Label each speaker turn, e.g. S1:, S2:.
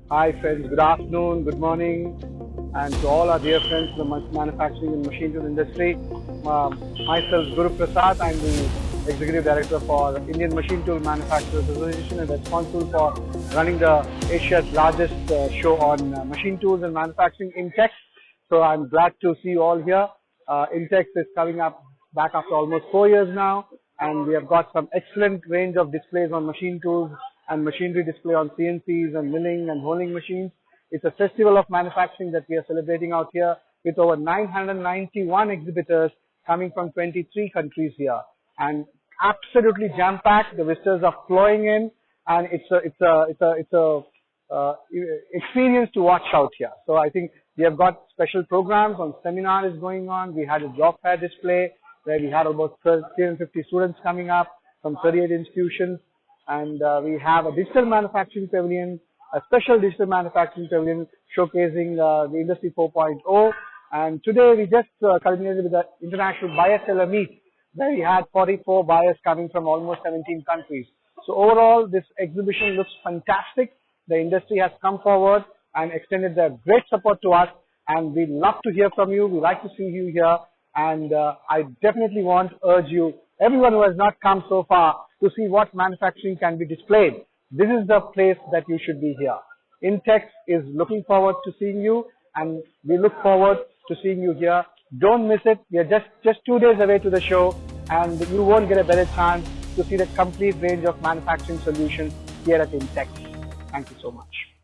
S1: Hi friends, good afternoon, good morning, and to all our dear friends in the manufacturing and machine tool industry. Myself, Guru Prasad, I'm the Executive Director for Indian Machine Tool Manufacturers Association and responsible for running the Asia's largest show on machine tools and manufacturing, IMTEX. So I'm glad to see you all here. IMTEX is coming up back after almost 4 years now, and we have got some excellent range of displays on machine tools and machinery display on CNCs and milling and rolling machines. It's a festival of manufacturing that we are celebrating out here with over 991 exhibitors coming from 23 countries here, and absolutely jam-packed. The visitors are flowing in, and it's a experience to watch out here. So I think we have got special programs on seminars going on. We had a job fair display where we had about 350 students coming up from 38 institutions. And we have a digital manufacturing pavilion, a special digital manufacturing pavilion showcasing the Industry 4.0. And today we just culminated with the International Buyer Seller Meet, where we had 44 buyers coming from almost 17 countries. So overall, this exhibition looks fantastic. The industry has come forward and extended their great support to us, and we love to hear from you. We like to see you here, and I definitely want to urge you, everyone who has not come so far, to see what manufacturing can be displayed. This is the place that you should be here. IMTEX is looking forward to seeing you, and we look forward to seeing you here. Don't miss it. We are just 2 days away to the show, and you won't get a better chance to see the complete range of manufacturing solutions here at IMTEX. Thank you so much.